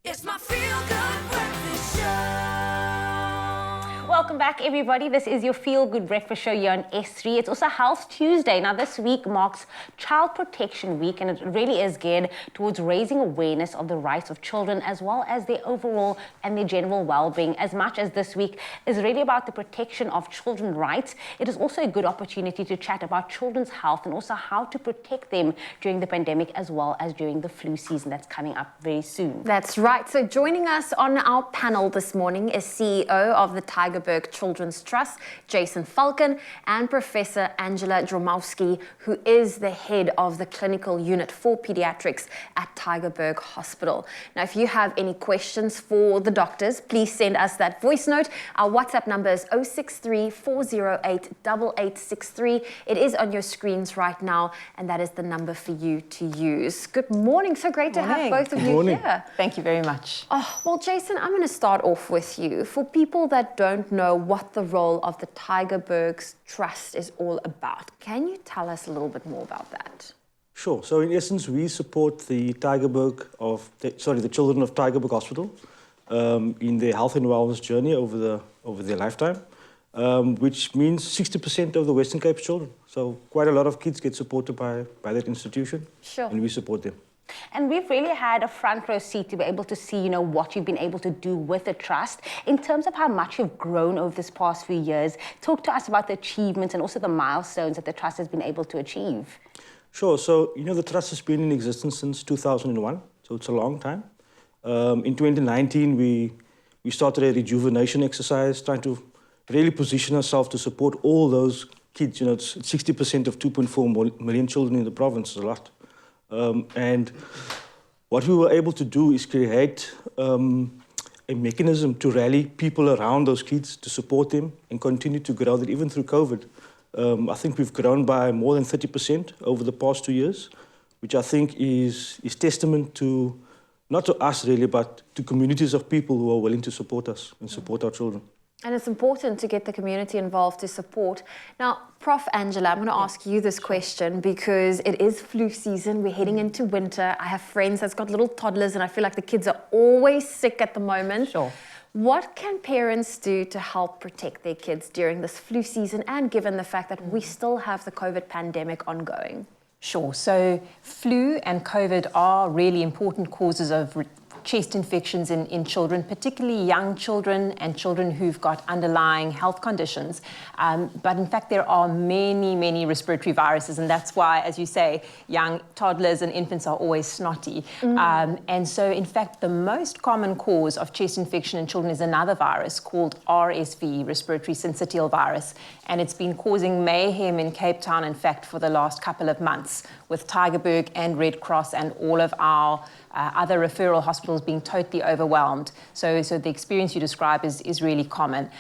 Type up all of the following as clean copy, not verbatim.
It's my feel-good breakfast show. Welcome back, everybody. This is your Feel Good Breakfast Show here on S3. It's also Health Tuesday. Now, this week marks Child Protection Week, and it really is geared towards raising awareness of the rights of children, as well as their overall and their general well-being. As much as this week is really about the protection of children's rights, it is also a good opportunity to chat about children's health and also how to protect them during the pandemic, as well as during the flu season that's coming up very soon. That's right. So joining us on our panel this morning is CEO of the Tigerberg Children's Trust, Jason Falcon, and Professor Angela Dromowski, who is the head of the clinical unit for pediatrics at Tigerberg Hospital. Now, if you have any questions for the doctors, please send us that voice note. Our WhatsApp number is 063 408 8863. It is on your screens right now, and that is the number for you to use. Good morning. So great to have both of you here. Thank you very much. Oh, well, Jason, I'm going to start off with you. For people that don't know what the role of the Tigerberg's Trust is all about, can you tell us a little bit more about that? Sure. So in essence, we support the the children of Tigerberg Hospital in their health and wellness journey over their lifetime, which means 60% of the Western Cape's children. So quite a lot of kids get supported by that institution, and we support them. And we've really had a front row seat to be able to see, what you've been able to do with the trust. In terms of how much you've grown over this past few years, talk to us about the achievements and also the milestones that the trust has been able to achieve. Sure. So, the trust has been in existence since 2001, so it's a long time. In 2019, we started a rejuvenation exercise, trying to really position ourselves to support all those kids. It's 60% of 2.4 million children in the province, is a lot. And what we were able to do is create a mechanism to rally people around those kids, to support them and continue to grow that even through COVID. I think we've grown by more than 30% over the past 2 years, which I think is testament to, not to us really, but to communities of people who are willing to support us and support our children. And it's important to get the community involved to support. Now, Prof. Angela, I'm going to ask you this question because it is flu season. We're heading into winter. I have friends that's got little toddlers, and I feel like the kids are always sick at the moment. Sure. What can parents do to help protect their kids during this flu season, and given the fact that we still have the COVID pandemic ongoing? Sure. So flu and COVID are really important causes of chest infections in children, particularly young children and children who've got underlying health conditions. But in fact, there are many respiratory viruses, and that's why, as you say, young toddlers and infants are always snotty. And so, in fact, the most common cause of chest infection in children is another virus called RSV, respiratory syncytial virus. And it's been causing mayhem in Cape Town, in fact, for the last couple of months, with Tigerberg and Red Cross and all of our other referral hospitals being totally overwhelmed. So the experience you describe is really common.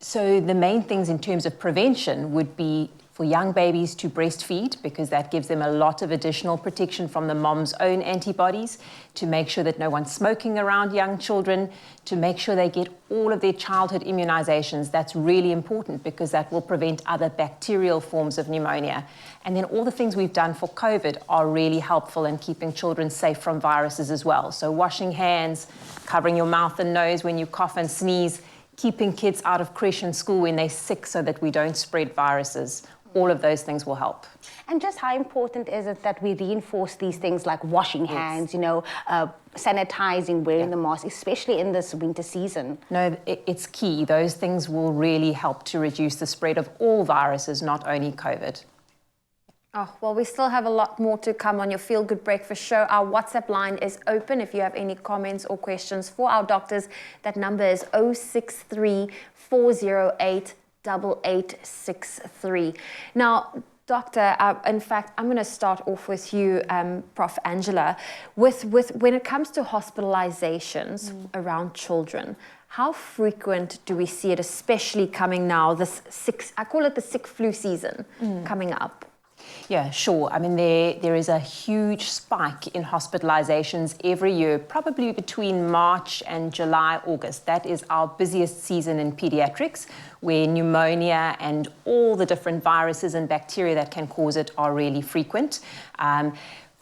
So the main things in terms of prevention would be for young babies to breastfeed, because that gives them a lot of additional protection from the mom's own antibodies, to make sure that no one's smoking around young children, to make sure they get all of their childhood immunizations. That's really important because that will prevent other bacterial forms of pneumonia. And then all the things we've done for COVID are really helpful in keeping children safe from viruses as well. So washing hands, covering your mouth and nose when you cough and sneeze, keeping kids out of creche and school when they're sick so that we don't spread viruses. All of those things will help. And just how important is it that we reinforce these things like washing hands, sanitizing, wearing the mask, especially in this winter season? No, it's key. Those things will really help to reduce the spread of all viruses, not only COVID. Oh, well, we still have a lot more to come on your Feel Good Breakfast Show. Our WhatsApp line is open if you have any comments or questions for our doctors. That number is 063 408 8863. Now, Doctor, in fact, I'm going to start off with you, Prof. Angela. With when it comes to hospitalizations around children, how frequent do we see it, especially coming now, I call it the sick flu season coming up? Yeah, sure. I mean, there is a huge spike in hospitalizations every year, probably between March and July, August. That is our busiest season in pediatrics, where pneumonia and all the different viruses and bacteria that can cause it are really frequent.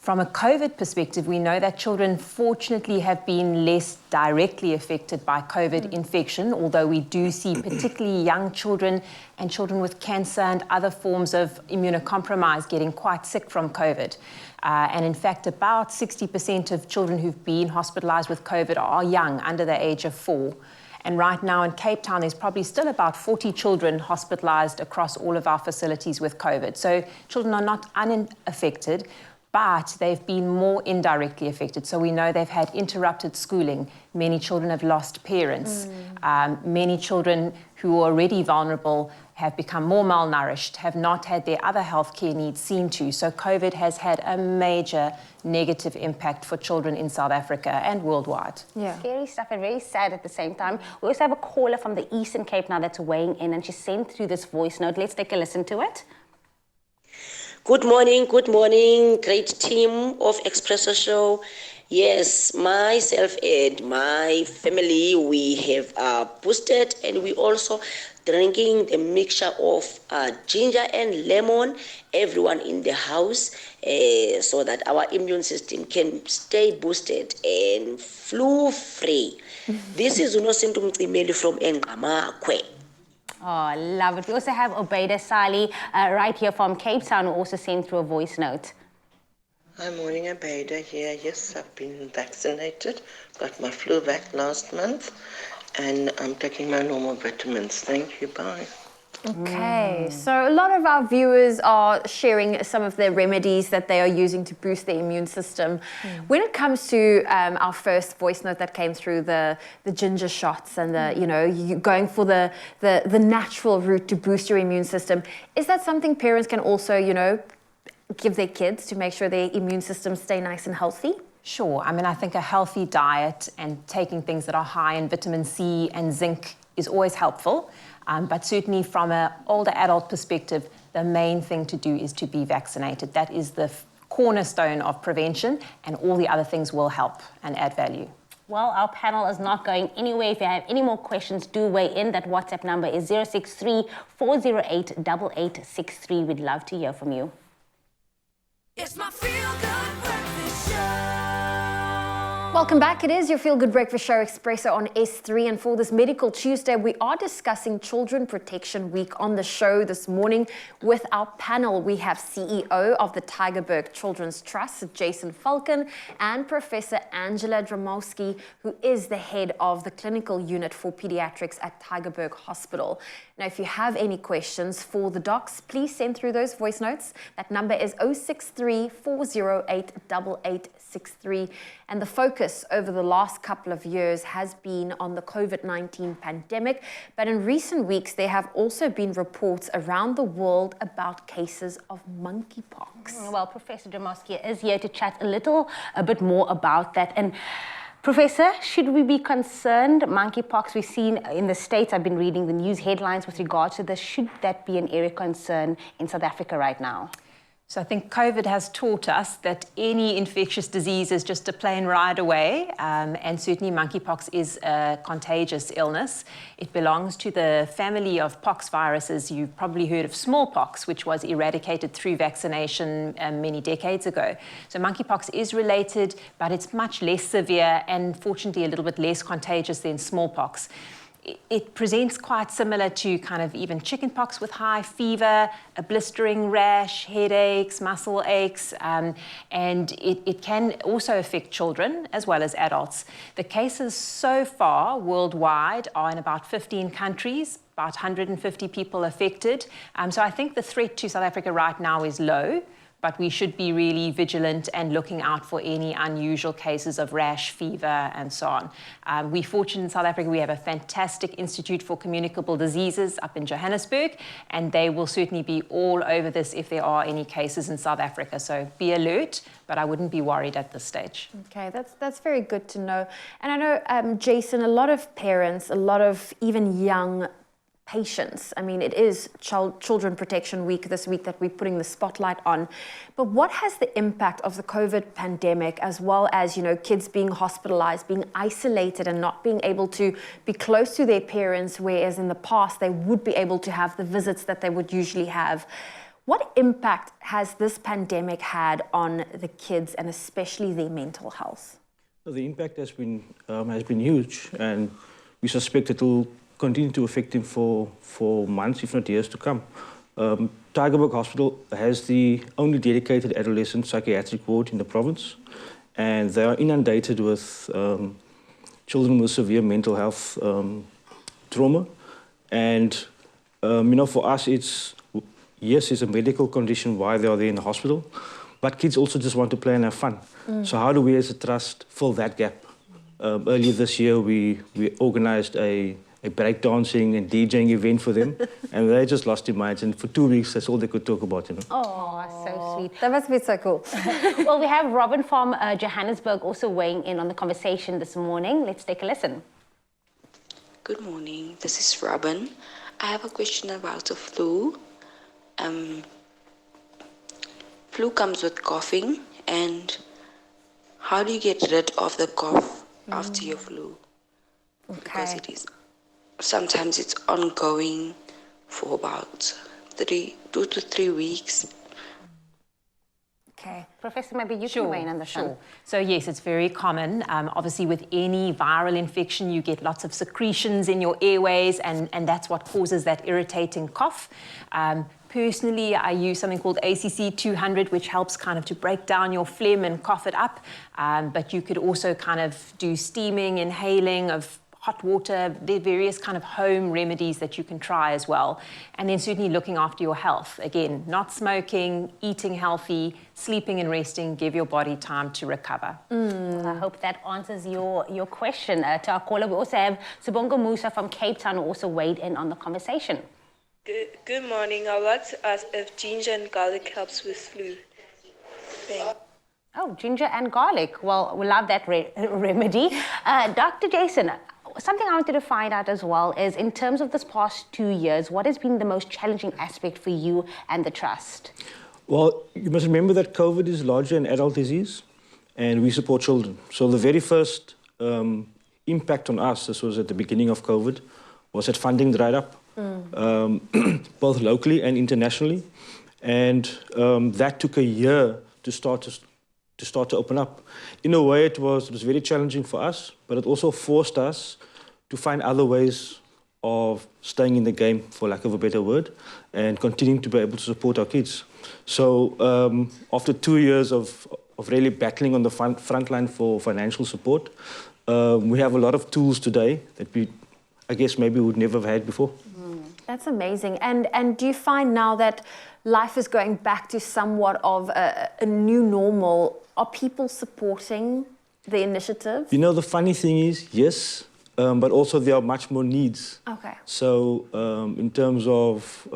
From a COVID perspective, we know that children fortunately have been less directly affected by COVID infection, although we do see particularly young children and children with cancer and other forms of immunocompromise getting quite sick from COVID. And in fact, about 60% of children who've been hospitalized with COVID are young, under the age of 4. And right now in Cape Town, there's probably still about 40 children hospitalized across all of our facilities with COVID. So children are not unaffected, but they've been more indirectly affected. So we know they've had interrupted schooling. Many children have lost parents. Many children who are already vulnerable have become more malnourished, have not had their other healthcare needs seen to. So COVID has had a major negative impact for children in South Africa and worldwide. Yeah. Scary stuff and very sad at the same time. We also have a caller from the Eastern Cape now that's weighing in, and she sent through this voice note. Let's take a listen to it. Good morning, great team of Expresso show. Yes, myself and my family, we have boosted, and we also drinking the mixture of ginger and lemon, everyone in the house, so that our immune system can stay boosted and flu-free. This is Unosinto Mcimeli from Enqamakwe. Oh, love it. We also have Obeida Sali right here from Cape Town, who also sent through a voice note. Hi, morning, Obeida here. Yes, I've been vaccinated. Got my flu vac last month, and I'm taking my normal vitamins. Thank you. Bye. Okay, so a lot of our viewers are sharing some of the remedies that they are using to boost their immune system. When it comes to our first voice note that came through, the ginger shots and you going for the natural route to boost your immune system, is that something parents can also, give their kids to make sure their immune systems stay nice and healthy? Sure. I mean, I think a healthy diet and taking things that are high in vitamin C and zinc is always helpful. But certainly from an older adult perspective, the main thing to do is to be vaccinated. That is the cornerstone of prevention, and all the other things will help and add value. Well, our panel is not going anywhere. If you have any more questions, do weigh in. That WhatsApp number is 063-408-8863. We'd love to hear from you. It's my feel-good breakfast show. Welcome back. It is your Feel Good Breakfast Show, Expresso on S3. And for this Medical Tuesday, we are discussing Children Protection Week on the show this morning with our panel. We have CEO of the Tigerberg Children's Trust, Jason Falcon, and Professor Angela Dromowski, who is the head of the clinical unit for pediatrics at Tigerberg Hospital. Now, if you have any questions for the docs, please send through those voice notes. That number is 063-408-8863. And the focus over the last couple of years has been on the COVID-19 pandemic. But in recent weeks, there have also been reports around the world about cases of monkeypox. Well, Professor Dromowski is here to chat a bit more about that. And Professor, should we be concerned? Monkeypox, we've seen in the States, I've been reading the news headlines with regards to this. Should that be an area of concern in South Africa right now? So I think COVID has taught us that any infectious disease is just a plane ride away, and certainly monkeypox is a contagious illness. It belongs to the family of pox viruses. You've probably heard of smallpox, which was eradicated through vaccination many decades ago. So monkeypox is related, but it's much less severe and fortunately a little bit less contagious than smallpox. It presents quite similar to kind of even chickenpox with high fever, a blistering rash, headaches, muscle aches, and it can also affect children as well as adults. The cases so far worldwide are in about 15 countries, about 150 people affected. So I think the threat to South Africa right now is low, but we should be really vigilant and looking out for any unusual cases of rash, fever, and so on. We're fortunate in South Africa, we have a fantastic Institute for Communicable Diseases up in Johannesburg, and they will certainly be all over this if there are any cases in South Africa. So be alert, but I wouldn't be worried at this stage. Okay, that's very good to know. And I know, Jason, a lot of parents, a lot of even young patients. I mean, it is Children Protection Week this week that we're putting the spotlight on. But what has the impact of the COVID pandemic, as well as, kids being hospitalized, being isolated and not being able to be close to their parents, whereas in the past they would be able to have the visits that they would usually have? What impact has this pandemic had on the kids and especially their mental health? The impact has been huge, and we suspect it will continue to affect him for months, if not years to come. Tigerberg Hospital has the only dedicated adolescent psychiatric ward in the province, and they are inundated with children with severe mental health trauma. And for us, it's a medical condition why they are there in the hospital, but kids also just want to play and have fun. So how do we as a trust fill that gap? Earlier this year, we organized a breakdancing and DJing event for them, and they just lost their minds. And for 2 weeks, that's all they could talk about. Oh, so sweet. That must be so cool. Well, we have Robin from Johannesburg also weighing in on the conversation this morning. Let's take a listen. Good morning. This is Robin. I have a question about the flu. Flu comes with coughing, and how do you get rid of the cough after your flu? Because sometimes it's ongoing for about 2 to 3 weeks. Okay. Professor, maybe you can weigh in on this one. So yes, it's very common. Obviously, with any viral infection, you get lots of secretions in your airways, and that's what causes that irritating cough. Personally, I use something called ACC 200, which helps kind of to break down your phlegm and cough it up. But you could also kind of do steaming, inhaling of hot water. There are various kind of home remedies that you can try as well. And then certainly looking after your health. Again, not smoking, eating healthy, sleeping and resting, give your body time to recover. I hope that answers your question. To our caller, we also have Subongo Musa from Cape Town, who also weighed in on the conversation. Good morning. I would like to ask if ginger and garlic helps with flu. Thanks. Oh, ginger and garlic. Well, we love that remedy. Dr. Jason, something I wanted to find out as well is, in terms of this past 2 years, what has been the most challenging aspect for you and the trust? Well, you must remember that COVID is largely an adult disease, and we support children. So the very first impact on us, this was at the beginning of COVID, was that funding dried up, both locally and internationally. And that took a year to start to open up. In a way, it was very challenging for us, but it also forced us to find other ways of staying in the game, for lack of a better word, and continuing to be able to support our kids. So after 2 years of really battling on the front line for financial support, we have a lot of tools today that I guess maybe would never have had before. That's amazing. And do you find now that life is going back to somewhat of a new normal? Are people supporting the initiative? You know, the funny thing is, yes, but also there are much more needs. Okay. So in terms of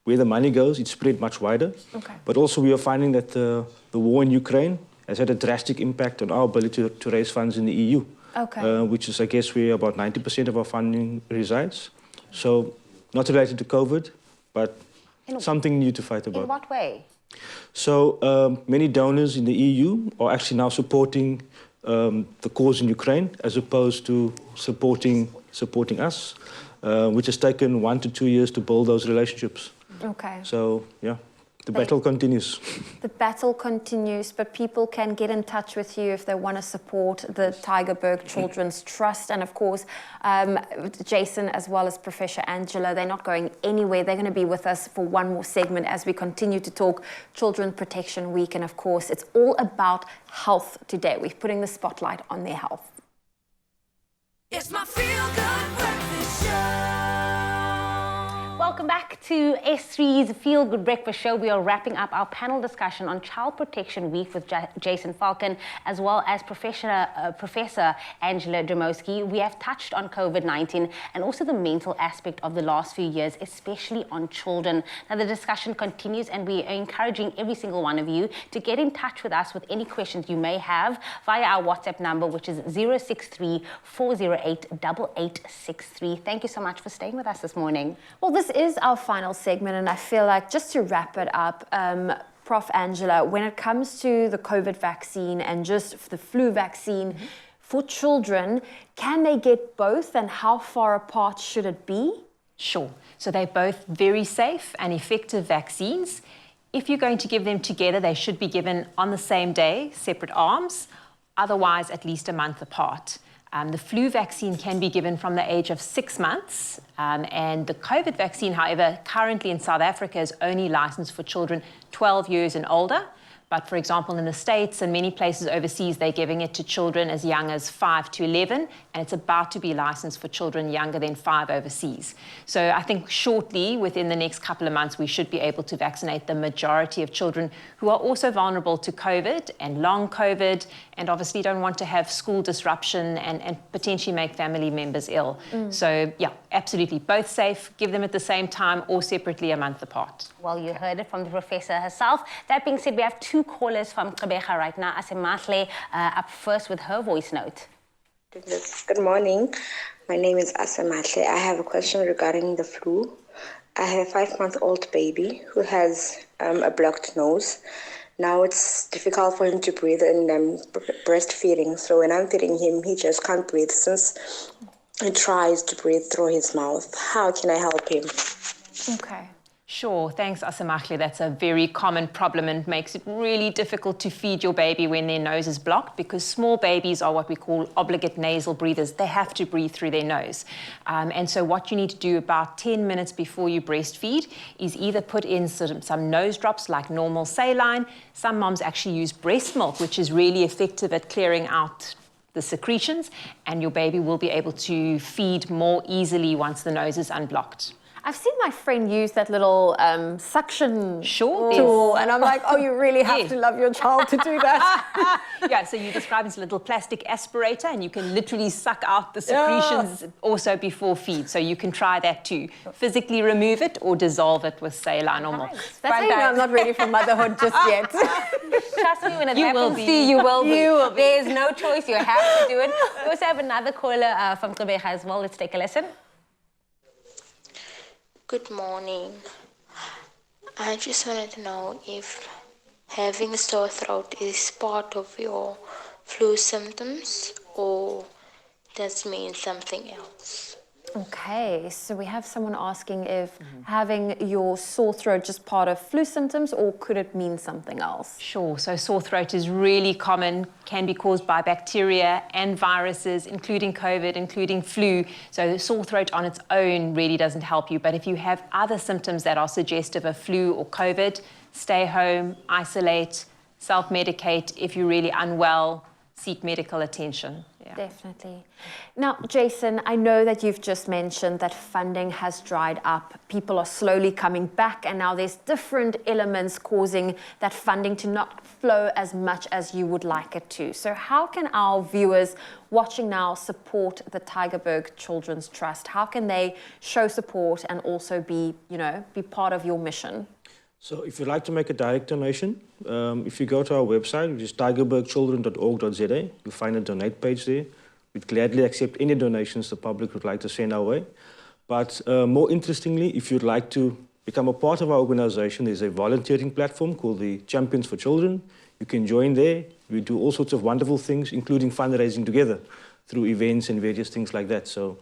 where the money goes, it's spread much wider. Okay. But also we are finding that the war in Ukraine has had a drastic impact on our ability to raise funds in the EU. Okay. Which is, I guess, where about 90% of our funding resides. So not related to COVID, but something new to fight about. In what way? So many donors in the EU are actually now supporting the cause in Ukraine as opposed to supporting us, which has taken 1 to 2 years to build those relationships. Okay. So, yeah, the battle continues. The battle continues, but people can get in touch with you if they want to support the Tigerberg Children's Trust. And of course, Jason as well as Professor Angela, they're not going anywhere. They're going to be with us for one more segment as we continue to talk Children Protection Week. And of course, it's all about health today. We're putting the spotlight on their health. It's my feel-good breakfast show. Welcome back to S3's Feel Good Breakfast Show. We are wrapping up our panel discussion on Child Protection Week with Jason Falcon, as well as Professor Angela Dromowski. We have touched on COVID-19 and also the mental aspect of the last few years, especially on children. Now, the discussion continues, and we are encouraging every single one of you to get in touch with us with any questions you may have via our WhatsApp number, which is 063 408 8863. Thank you so much for staying with us this morning. Well, this is our final segment, and I feel like just to wrap it up, Prof. Angela, when it comes to the COVID vaccine and just the flu vaccine for children, can they get both, and how far apart should it be? Sure. So they're both very safe and effective vaccines. If you're going to give them together, they should be given on the same day, separate arms, otherwise at least a month apart. The flu vaccine can be given from the age of 6 months, and the COVID vaccine, however, currently in South Africa is only licensed for children 12 years and older. But for example, in the States and many places overseas, they're giving it to children as young as 5 to 11, and it's about to be licensed for children younger than 5 overseas. So I think shortly, within the next couple of months, we should be able to vaccinate the majority of children who are also vulnerable to COVID and long COVID, and obviously don't want to have school disruption and potentially make family members ill. So yeah, absolutely, both safe. Give them at the same time or separately a month apart. Well, you heard it from the professor herself. That being said, we have 2 callers from Gqeberha right now. Asemahle up first with her voice note. Good morning. My name is Asemahle. I have a question regarding the flu. I have a 5-month-old baby who has a blocked nose. Now it's difficult for him to breathe in breastfeeding. So when I'm feeding him, he just can't breathe since he tries to breathe through his mouth. How can I help him? Okay. Sure, thanks Asemahle. That's a very common problem and makes it really difficult to feed your baby when their nose is blocked, because small babies are what we call obligate nasal breathers. They have to breathe through their nose. And so what you need to do about 10 minutes before you breastfeed is either put in some nose drops like normal saline. Some moms actually use breast milk, which is really effective at clearing out the secretions, and your baby will be able to feed more easily once the nose is unblocked. I've seen my friend use that little suction Sure, tool, and I'm like, oh, you really have to love your child to do that. Yeah, so you describe it as a little plastic aspirator, and you can literally suck out the secretions also before feed. So you can try that too. Physically remove it or dissolve it with saline or milk. That's how you know I'm not ready for motherhood just yet. Trust me, when it You happens will to be. you, you will be. You will be. There's no choice. You have to do it. We also have another caller from Gqeberha as well. Let's take a listen. Good morning. I just wanted to know if having a sore throat is part of your flu symptoms or does it mean something else? Okay, so we have someone asking if having your sore throat just part of flu symptoms, or could it mean something else? Sure, so sore throat is really common, can be caused by bacteria and viruses, including COVID, including flu. So the sore throat on its own really doesn't help you, but if you have other symptoms that are suggestive of flu or COVID, stay home, isolate, self-medicate. If you're really unwell, seek medical attention. Yeah. Definitely. Now, Jason, I know that you've just mentioned that funding has dried up. People are slowly coming back, and now there's different elements causing that funding to not flow as much as you would like it to. So how can our viewers watching now support the Tigerberg Children's Trust? How can they show support and also be part of your mission? So if you'd like to make a direct donation, if you go to our website, which is tigerbergchildren.org.za, you'll find a donate page there. We'd gladly accept any donations the public would like to send our way. But more interestingly, if you'd like to become a part of our organization, there's a volunteering platform called the Champions for Children. You can join there. We do all sorts of wonderful things, including fundraising together through events and various things like that. So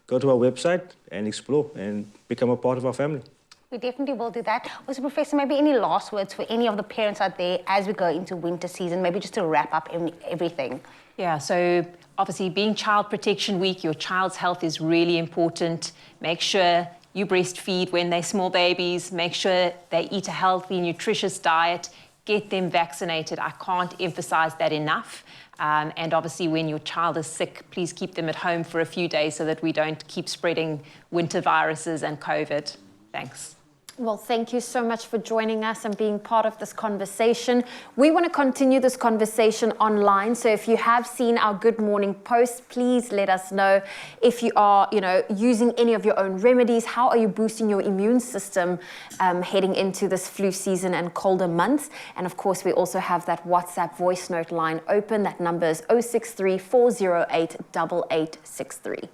go to our website and explore and become a part of our family. We definitely will do that. Also, Professor, maybe any last words for any of the parents out there as we go into winter season, maybe just to wrap up everything. Yeah, so obviously being Child Protection Week, your child's health is really important. Make sure you breastfeed when they're small babies. Make sure they eat a healthy, nutritious diet. Get them vaccinated. I can't emphasize that enough. And obviously when your child is sick, please keep them at home for a few days so that we don't keep spreading winter viruses and COVID. Thanks. Well, thank you so much for joining us and being part of this conversation. We want to continue this conversation online. So if you have seen our Good Morning post, please let us know. If you are, using any of your own remedies, how are you boosting your immune system heading into this flu season and colder months? And of course, we also have that WhatsApp voice note line open. That number is 063 408 8863.